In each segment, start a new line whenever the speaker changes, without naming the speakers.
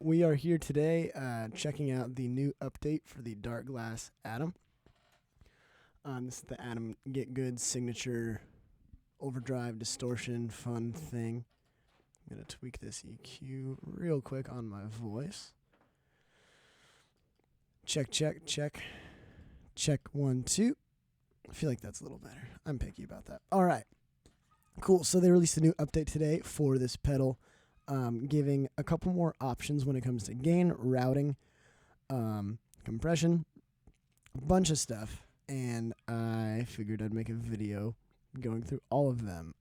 We are here today checking out the new update for the Darkglass Atom. This is the Atom Get Good signature overdrive distortion fun thing. I'm going to tweak this EQ real quick on my voice. Check, check, check. Check 1, 2. I feel like that's a little better. I'm picky about that. All right. Cool. So they released a new update today for this pedal, giving a couple more options when it comes to gain, routing, compression, a bunch of stuff. And I figured I'd make a video going through all of them.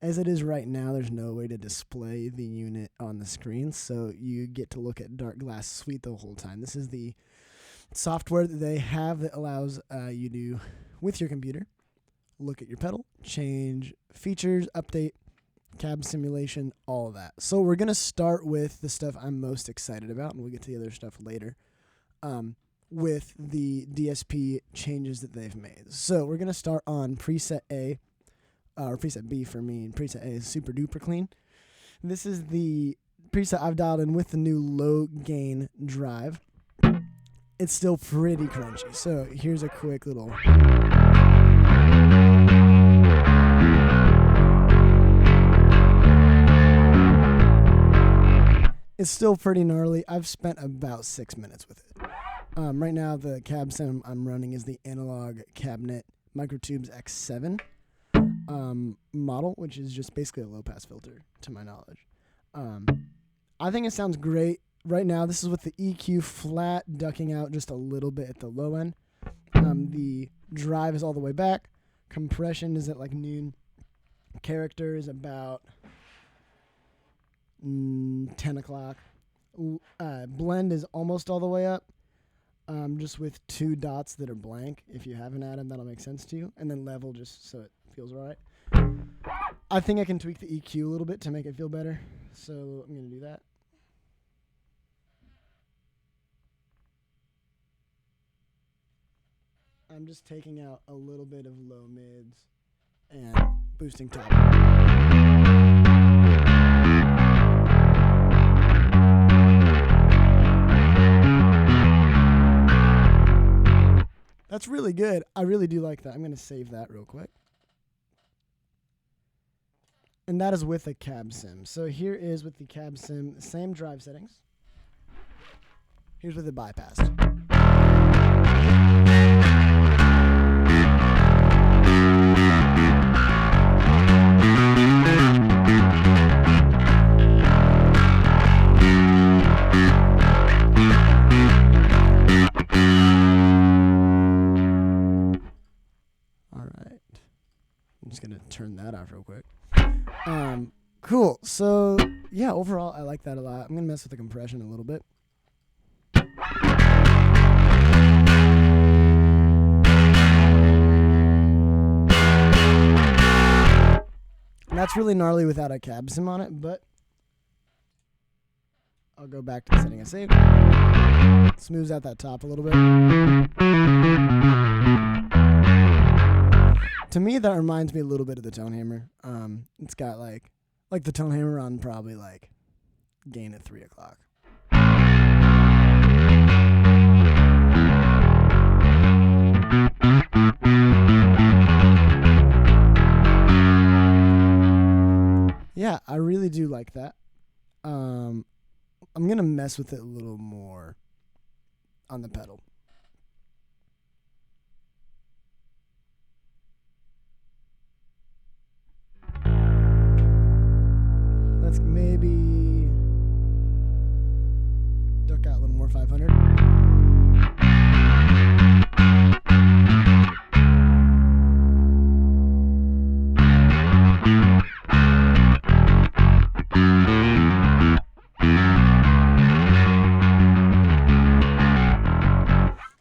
As it is right now, there's no way to display the unit on the screen, so you get to look at Darkglass Suite the whole time. This is the software that they have that allows you to, with your computer, look at your pedal, change features, update, cab simulation, all of that. So we're going to start with the stuff I'm most excited about, and we'll get to the other stuff later, with the DSP changes that they've made. So we're going to start on preset A, or preset B for me, and preset A is super duper clean. This is the preset I've dialed in with the new low gain drive. It's still pretty crunchy. So here's a quick little... It's still pretty gnarly. I've spent about 6 minutes with it. Right now, the cab sim I'm running is the Analog Cabinet Microtubes X7 model, which is just basically a low-pass filter, to my knowledge. I think it sounds great. Right now, this is with the EQ flat, ducking out just a little bit at the low end. The drive is all the way back. Compression is at like noon. Character is about 10 o'clock. Blend is almost all the way up, just with 2 dots that are blank. If you have an atom, that'll make sense to you. And then level just so it feels right. I think I can tweak the EQ a little bit to make it feel better. So I'm going to do that. I'm just taking out a little bit of low mids and boosting top. That's really good. I really do like that. I'm going to save that real quick. And that is with a cab sim. So here is with the cab sim, the same drive settings. Here's with it bypassed. I'm just going to turn that off real quick. Cool. So, yeah, overall, I like that a lot. I'm going to mess with the compression a little bit. And that's really gnarly without a cab sim on it, but I'll go back to the setting I saved. Smooths out that top a little bit. To me, that reminds me a little bit of the tone hammer. It's got like the tone hammer on probably like gain at 3 o'clock. Yeah, I really do like that. I'm going to mess with it a little more on the pedal. Let's maybe duck out a little more 500.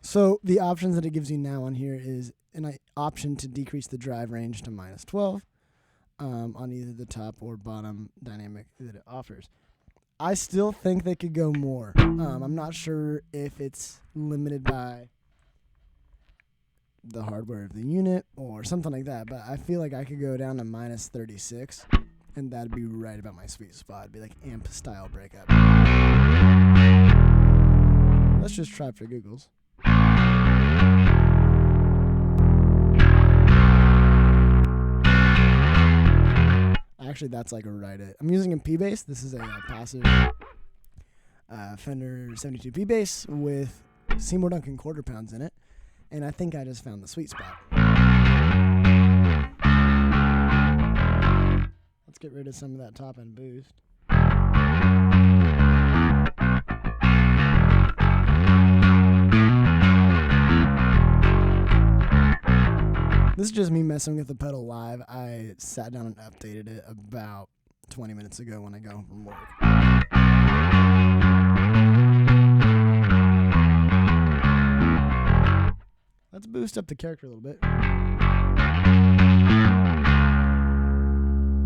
So the options that it gives you now on here is an option to decrease the drive range to -12. On either the top or bottom dynamic that it offers. I still think they could go more. I'm not sure if it's limited by the hardware of the unit or something like that, but I feel like I could go down to -36 And that'd be right about my sweet spot. It'd be like amp style breakup. Let's just try for Googles. Actually, that's like right it. I'm using a P bass. This is a passive Fender 72 P bass with Seymour Duncan quarter pounds in it. And I think I just found the sweet spot. Let's get rid of some of that top end boost. This is just me messing with the pedal live. I sat down and updated it about 20 minutes ago when I got home from work. Let's boost up the character a little bit.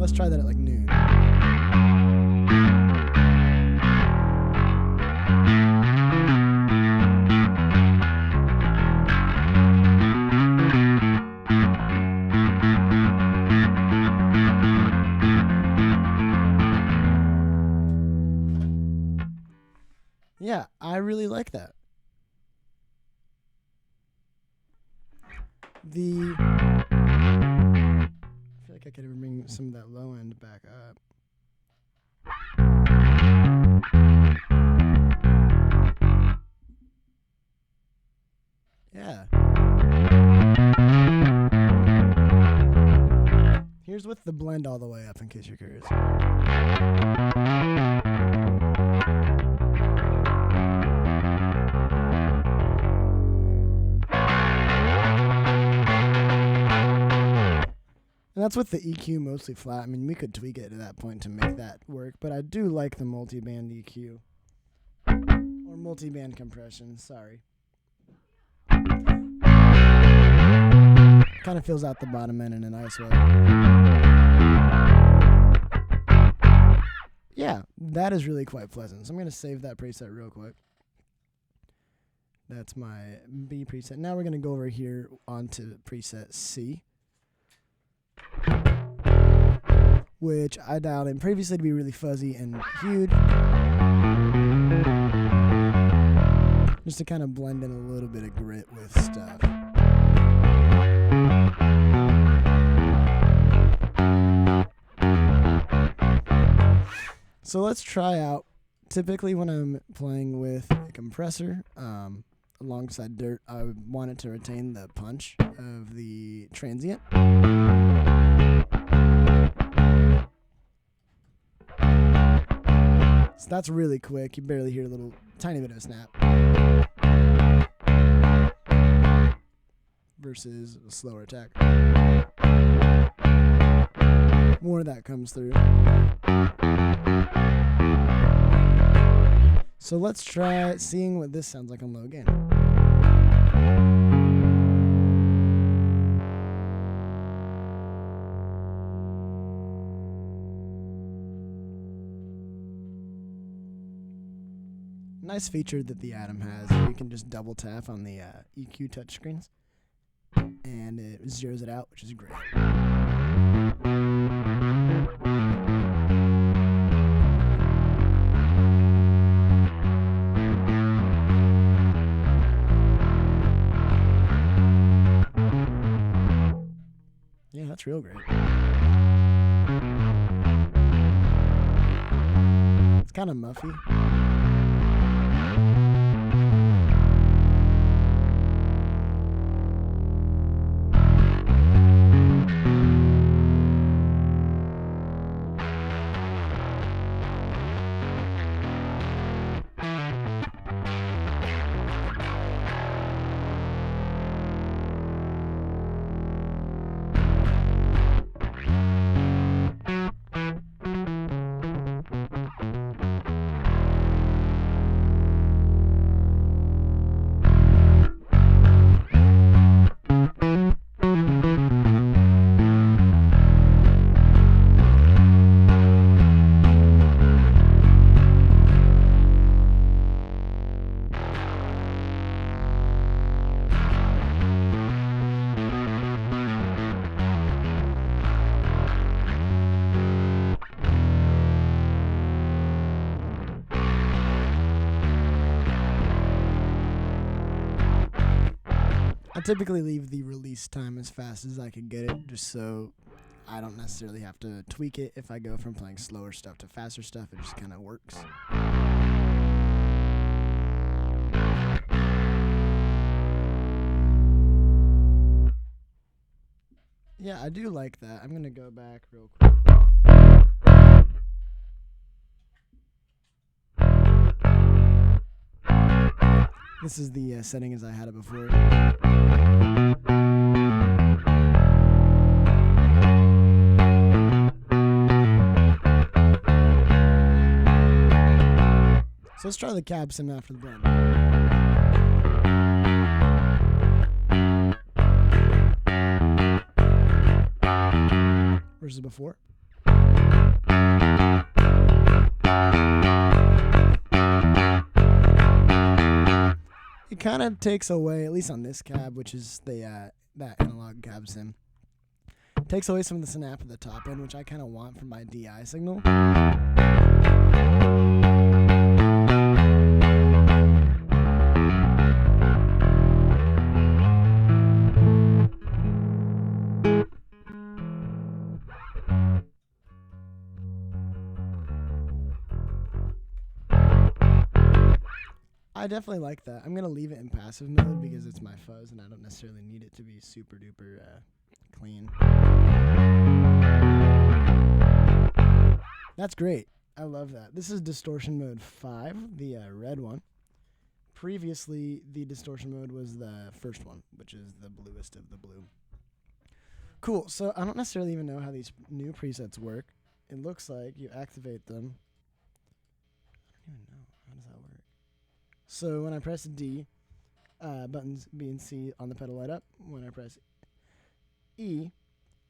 Let's try that at like noon. Yeah, I really like that. I feel like I could even bring some of that low end back up. Yeah. Here's with the blend all the way up in case you're curious. And that's with the EQ mostly flat. I mean, we could tweak it to that point to make that work, but I do like the multi-band EQ. Or multi-band compression, sorry. Kind of fills out the bottom end in a nice way. Yeah, that is really quite pleasant. So I'm going to save that preset real quick. That's my B preset. Now we're going to go over here onto preset C, which I dialed in previously to be really fuzzy and huge, just to kind of blend in a little bit of grit with stuff. So let's try out, typically when I'm playing with a compressor, alongside dirt, I would want it to retain the punch of the transient. So that's really quick. You barely hear a little tiny bit of a snap. Versus a slower attack. More of that comes through. So let's try seeing what this sounds like on low gain. Nice feature that the Atom has. You can just double tap on the EQ touchscreens, and it zeroes it out, which is great. Yeah, that's real great. It's kind of muffy. I typically leave the release time as fast as I can get it, just so I don't necessarily have to tweak it. If I go from playing slower stuff to faster stuff, it just kind of works. Yeah, I do like that. I'm going to go back real quick. This is the setting as I had it before. So let's try the cab sim after the blend. Versus before. It kind of takes away, at least on this cab, which is the that analog cab sim, takes away some of the snap at the top end, which I kind of want from my DI signal. I definitely like that. I'm going to leave it in passive mode because it's my fuzz and I don't necessarily need it to be super duper clean. That's great. I love that. This is distortion mode 5, the red one. Previously, the distortion mode was the first one, which is the bluest of the blue. Cool. So I don't necessarily even know how these new presets work. It looks like you activate them. I don't even know. How does that work? So when I press D, buttons B and C on the pedal light up. When I press E,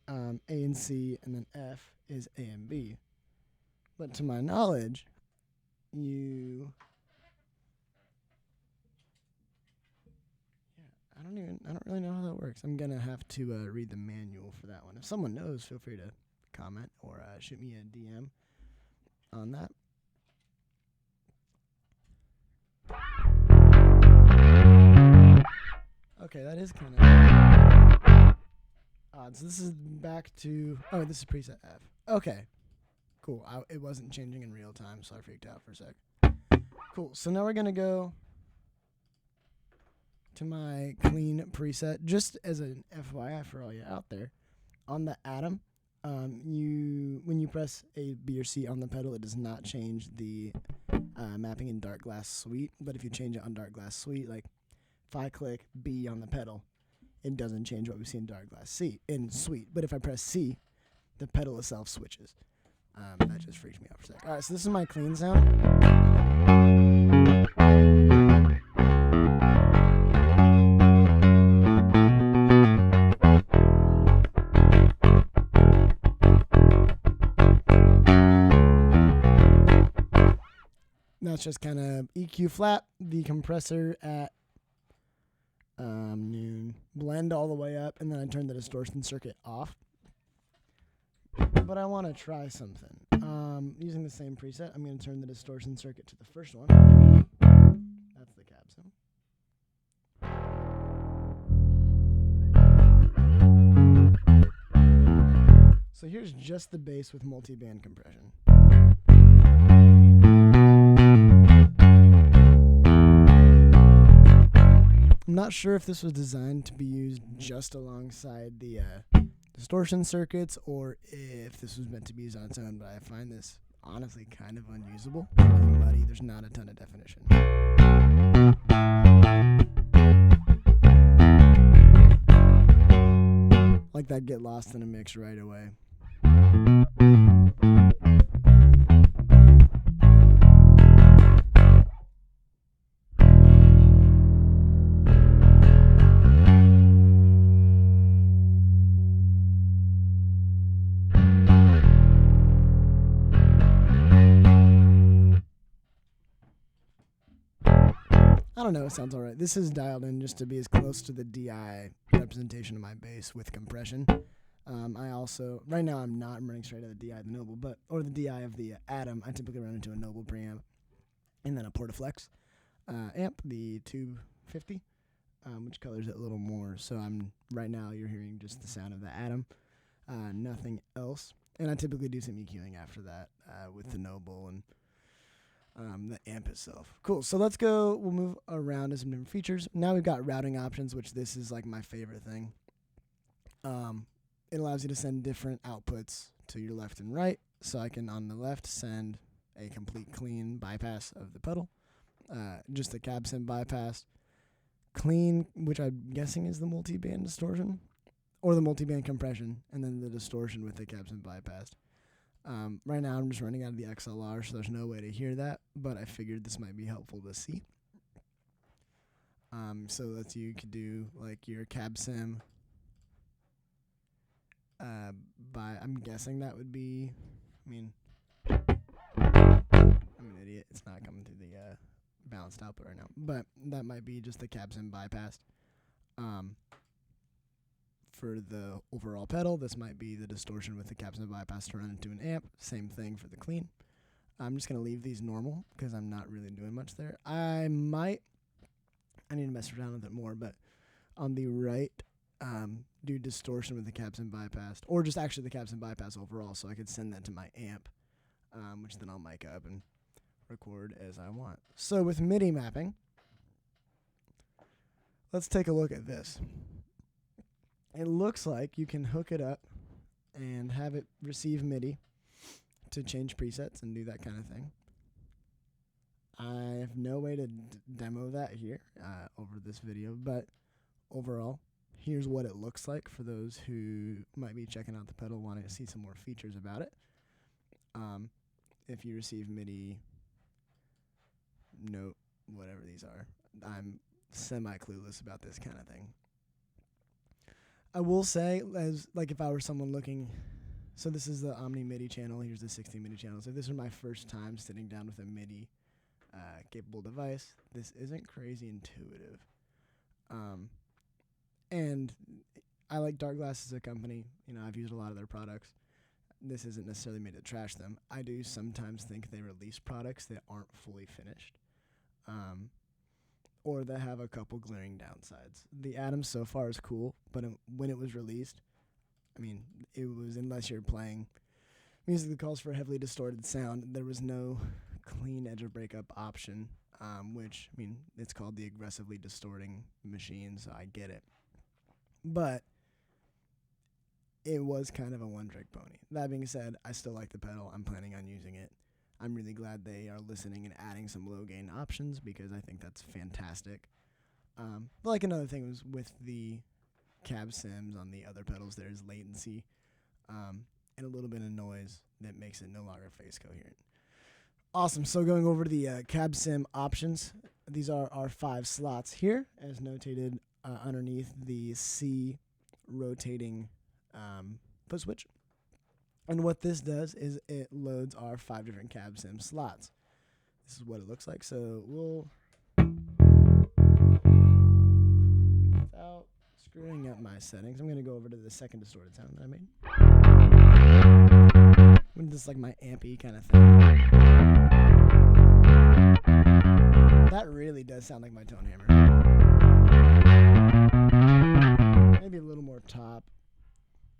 A and C, and then F is A and B. But to my knowledge, I don't really know how that works. I'm gonna have to read the manual for that one. If someone knows, feel free to comment or shoot me a DM on that. Okay, that is kind of odd. So this is back to... Oh, this is preset F. Okay, cool. It wasn't changing in real time, so I freaked out for a sec. Cool, so now we're going to go to my clean preset. Just as an FYI for all you out there, on the Atom, when you press A, B, or C on the pedal, it does not change the mapping in Darkglass Suite. But if you change it on Darkglass Suite, like if I click B on the pedal, it doesn't change what we see in Darkglass Suite. But if I press C, the pedal itself switches. That just freaked me out for a sec. All right, so this is my clean sound. That's just kind of EQ flat, the compressor at noon, blend all the way up, and then I turn the distortion circuit off. But I want to try something. Using the same preset, I'm going to turn the distortion circuit to the first one. That's the cab sim. So here's just the bass with multi-band compression. I'm not sure if this was designed to be used just alongside the distortion circuits or if this was meant to be used on its own, but I find this honestly kind of unusable. Really muddy. There's not a ton of definition. Like that get lost in a mix right away. I don't know, it sounds alright. This is dialed in just to be as close to the DI representation of my bass with compression. I also, right now I'm not running straight out of the DI of the Noble, or the DI of the Atom. I typically run into a Noble preamp and then a Portaflex amp, the Tube 50. which colors it a little more. So right now you're hearing just the sound of the atom, nothing else. And I typically do some EQing after that with the Noble and the amp itself. Cool. So let's go. We'll move around to some different features. Now we've got routing options, which this is like my favorite thing. It allows you to send different outputs to your left and right. So I can, on the left, send a complete clean bypass of the pedal, just a cab sim bypass, clean, which I'm guessing is the multi-band distortion, or the multi-band compression, and then the distortion with the cab sim bypassed. Right now I'm just running out of the XLR, so there's no way to hear that, but I figured this might be helpful to see. So that you could do like your cab sim I'm guessing that would be, I'm an idiot. It's not coming through the balanced output right now, but that might be just the cab sim bypassed. For the overall pedal, this might be the distortion with the cab sim bypass to run into an amp. Same thing for the clean. I'm just going to leave these normal because I'm not really doing much there. I need to mess around with it more, but on the right, do distortion with the cab sim bypassed, or just actually the cab sim bypass overall, so I could send that to my amp, which then I'll mic up and record as I want. So with MIDI mapping, let's take a look at this. It looks like you can hook it up and have it receive MIDI to change presets and do that kind of thing. I have no way to demo that here over this video, but overall, here's what it looks like for those who might be checking out the pedal, wanting to see some more features about it. If you receive MIDI, note, whatever these are, I'm semi-clueless about this kind of thing. I will say, if I were someone looking, so this is the Omni MIDI channel, here's the 16 MIDI channel. So if this is my first time sitting down with a MIDI capable device, this isn't crazy intuitive. And I like Darkglass as a company. I've used a lot of their products. This isn't necessarily made to trash them. I do sometimes think they release products that aren't fully finished, or that have a couple glaring downsides. The Atom so far is cool, but when it was released, it was, unless you're playing music that calls for a heavily distorted sound, there was no clean edge of breakup option, which, it's called the aggressively distorting machine, so I get it. But it was kind of a one-trick pony. That being said, I still like the pedal. I'm planning on using it. I'm really glad they are listening and adding some low-gain options because I think that's fantastic. Like another thing was with the cab sims on the other pedals, there's latency and a little bit of noise that makes it no longer phase coherent. Awesome. So going over to the cab sim options, these are our 5 slots here, as notated underneath the C rotating foot switch. And what this does is it loads our 5 different cab sim slots. This is what it looks like. So we'll, without screwing up my settings, I'm going to go over to the second distorted sound that I made. This is like my ampy kind of thing. That really does sound like my tone hammer. Maybe a little more top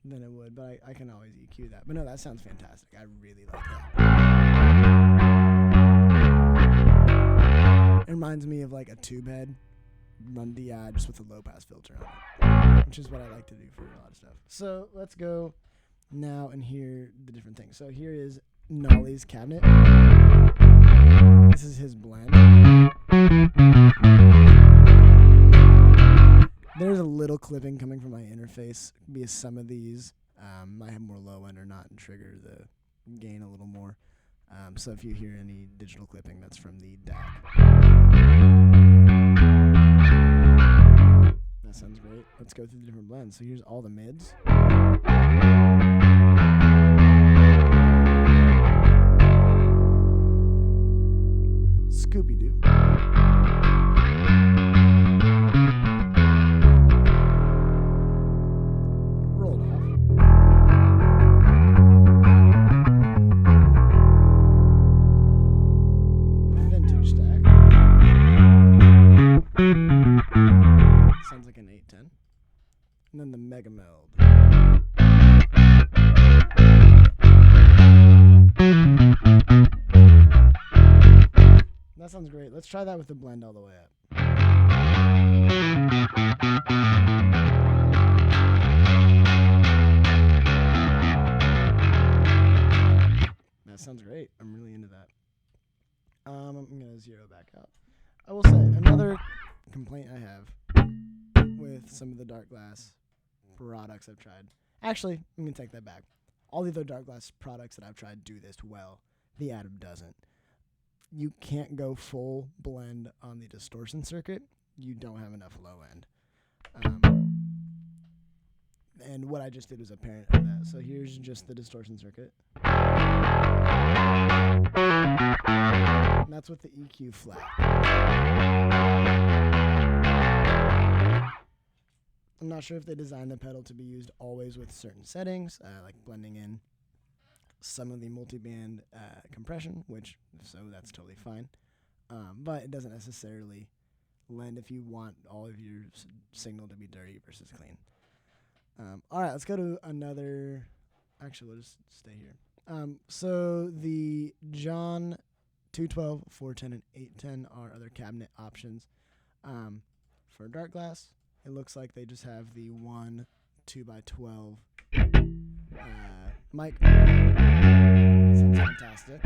than it would, but I can always EQ that. But no, that sounds fantastic. I really like that. It reminds me of like a tube head run DI just with a low pass filter on it, which is what I like to do for a lot of stuff. So let's go now and hear the different things. So here is Nolly's cabinet. This is his blend. There's a little clipping coming from my interface because some of these might have more low end or not and trigger the gain a little more. So if you hear any digital clipping, that's from the DAC. That sounds great. Let's go through the different blends. So here's all the mids. Scooby-Doo. Rolled off. Vintage stack. Mega Meld. That sounds great. Let's try that with the blend all the way up. That sounds great. I'm really into that. I'm going to zero back out. I will say, another complaint I have with some of the Darkglass products I've tried. Actually, I'm going to take that back. All the other Darkglass products that I've tried do this well. The Atom doesn't. You can't go full blend on the distortion circuit. You don't have enough low end. And what I just did was apparent of that. So here's just the distortion circuit. And that's with the EQ flat. I'm not sure if they designed the pedal to be used always with certain settings, like blending in some of the multiband compression, which, so that's totally fine. But it doesn't necessarily lend if you want all of your signal to be dirty versus clean. All right, let's go to another. Actually, we'll just stay here. So the John 212, 410, and 810 are other cabinet options. For Darkglass, it looks like they just have the 1 2x12 mic. Sounds fantastic.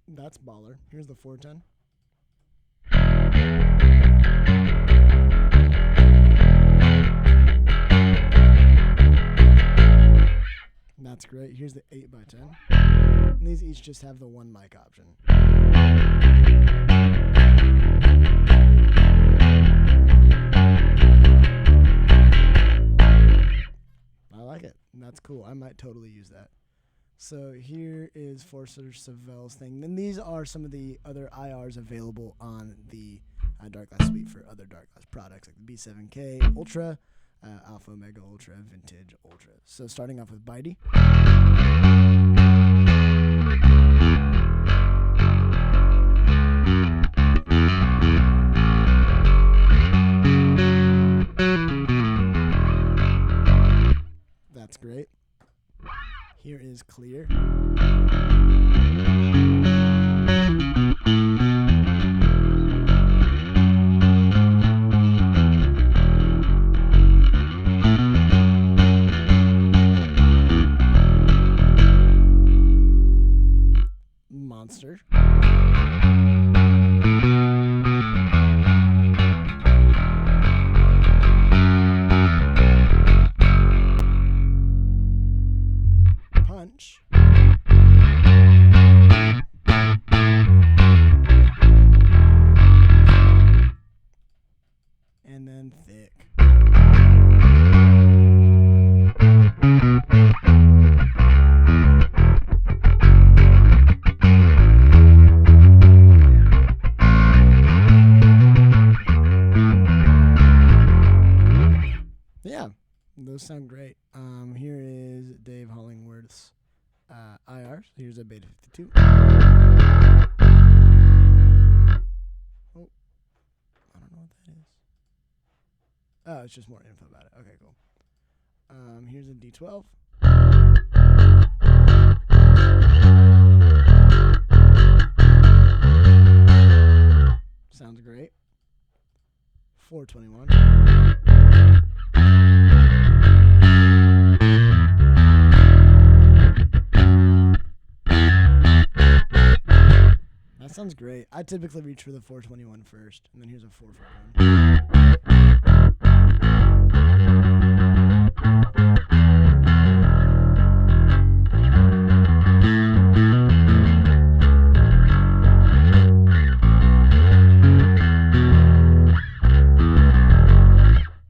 That's baller. Here's the 410. That's great. Here's the 8x10. And these each just have the one mic option. I like it. That's cool. I might totally use that. So here is Forster Savel's thing. And these are some of the other IRs available on the Darkglass suite for other Darkglass products, like the B7K Ultra, Alpha Omega Ultra, Vintage Ultra. So starting off with Midi. That's great. Here is Clear. Monster. Punch. And then Thick. Yeah, those sound great. Here is Dave Hollingworth's IR. Here's a Beta 52. Oh, I don't know what that is. Oh, it's just more info about it. Okay, cool. Here's a D12. Sounds great. 421. That sounds great. I typically reach for the 421 first, and then here's a 441.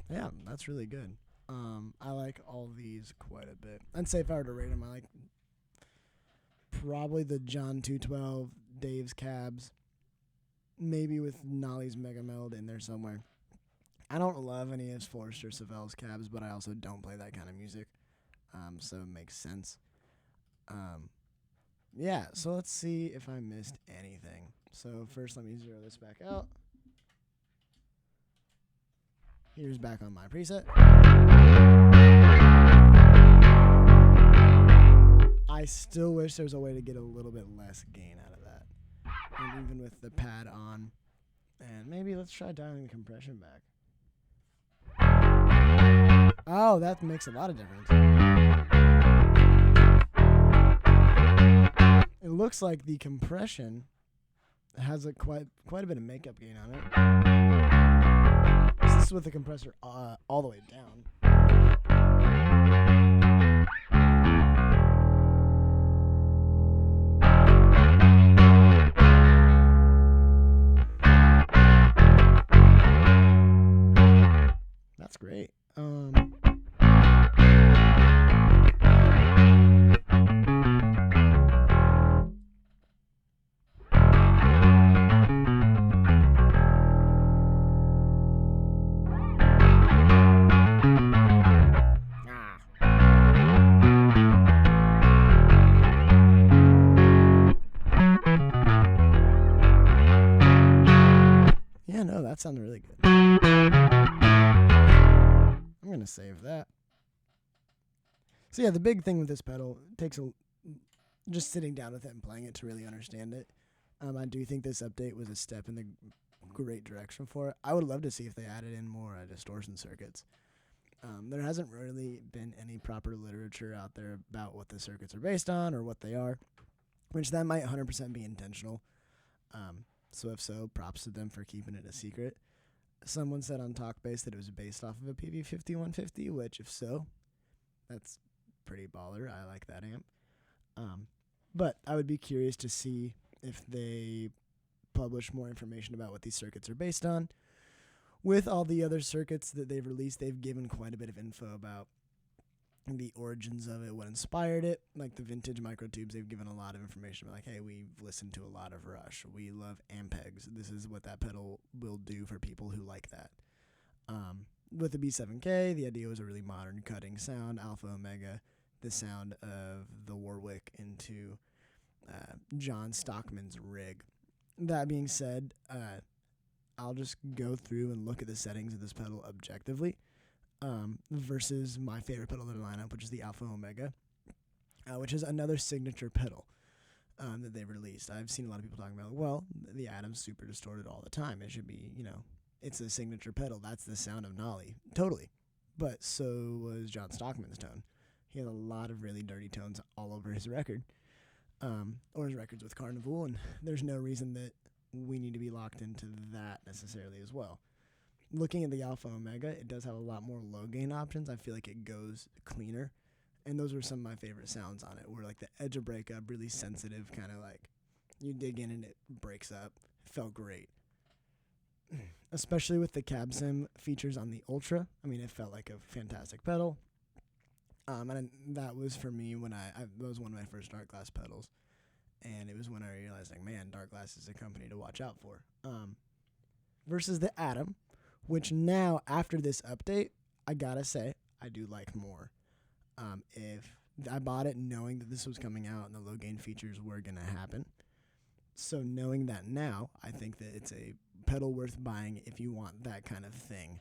Yeah, that's really good. I like all these quite a bit. I'd say if I were to rate them, I like probably the John 212, Dave's Cabs, maybe with Nolly's Mega Meld in there somewhere. I don't love any of Forster Savel's cabs, but I also don't play that kind of music, so it makes sense. yeah, so let's see if I missed anything. So first let me zero this back out. Here's back on my preset. I still wish there was a way to get a little bit less gain out of that. And even with the pad on. And maybe let's try dialing the compression back. Oh, that makes a lot of difference. It looks like the compression has a quite a bit of makeup gain on it. This is with the compressor all the way down. That's great. Yeah, no, that sounds really good. I'm going to save that. So yeah, the big thing with this pedal takes just sitting down with it and playing it to really understand it. I do think this update was a step in the great direction for it. I would love to see if they added in more distortion circuits. There hasn't really been any proper literature out there about what the circuits are based on or what they are, which that might 100% be intentional. So if so, props to them for keeping it a secret. Someone said on Talkbase that it was based off of a PV5150, which if so, that's pretty baller. I like that amp. But I would be curious to see if they publish more information about what these circuits are based on. With all the other circuits that they've released, they've given quite a bit of info about the origins of it, what inspired it. Like the vintage microtubes, they've given a lot of information about, like, hey, we've listened to a lot of Rush. We love Ampegs. This is what that pedal will do for people who like that. With the B7K, the idea was a really modern cutting sound, Alpha Omega, the sound of the Warwick into John Stockman's rig. That being said, I'll just go through and look at the settings of this pedal objectively versus my favorite pedal in the lineup, which is the Alpha Omega, which is another signature pedal that they've released. I've seen a lot of people talking about, well, the Atom's super distorted all the time. It should be, it's a signature pedal. That's the sound of Nolly. Totally. But so was John Stockman's tone. He had a lot of really dirty tones all over his record, or his records with Carnival, and there's no reason that we need to be locked into that necessarily as well. Looking at the Alpha Omega, it does have a lot more low gain options. I feel like it goes cleaner, and those were some of my favorite sounds on it, where like the edge of breakup, really sensitive, kind of like you dig in and it breaks up. It felt great. Especially with the cab sim features on the Ultra. I mean, it felt like a fantastic pedal. And that was for me when that was one of my first Darkglass pedals. And it was when I realized, like, man, Darkglass is a company to watch out for. Versus the Atom, which now, after this update, I gotta say, I do like more. If I bought it knowing that this was coming out and the low gain features were gonna happen. So knowing that now, I think that it's a pedal worth buying if you want that kind of thing.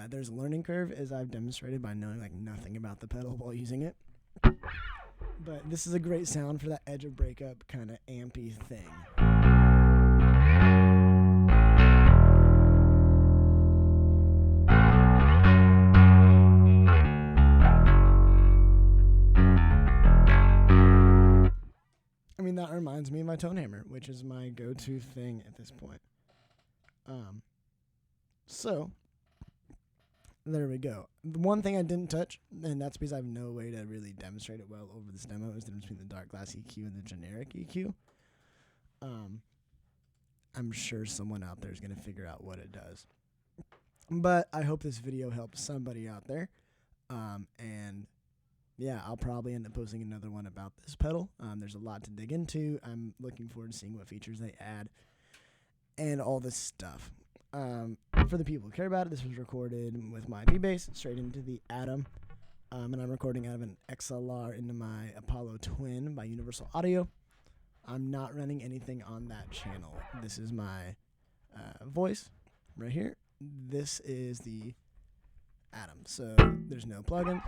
There's a learning curve, as I've demonstrated by knowing like nothing about the pedal while using it. But this is a great sound for that edge of breakup kind of ampy thing. I mean, that reminds me of my tone hammer, which is my go-to thing at this point. So, there we go. The one thing I didn't touch, and that's because I have no way to really demonstrate it well over this demo, is the difference between the Darkglass EQ and the generic EQ. I'm sure someone out there is going to figure out what it does. But I hope this video helps somebody out there. And yeah, I'll probably end up posting another one about this pedal. There's a lot to dig into. I'm looking forward to seeing what features they add and all this stuff. For the people who care about it, this was recorded with my P-Bass straight into the Atom. And I'm recording out of an XLR into my Apollo Twin by Universal Audio. I'm not running anything on that channel. This is my voice right here. This is the Atom. So there's no plugin.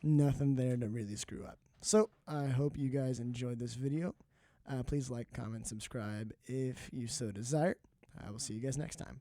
Nothing there to really screw up. So I hope you guys enjoyed this video. Please like, comment, subscribe if you so desire. I will see you guys next time.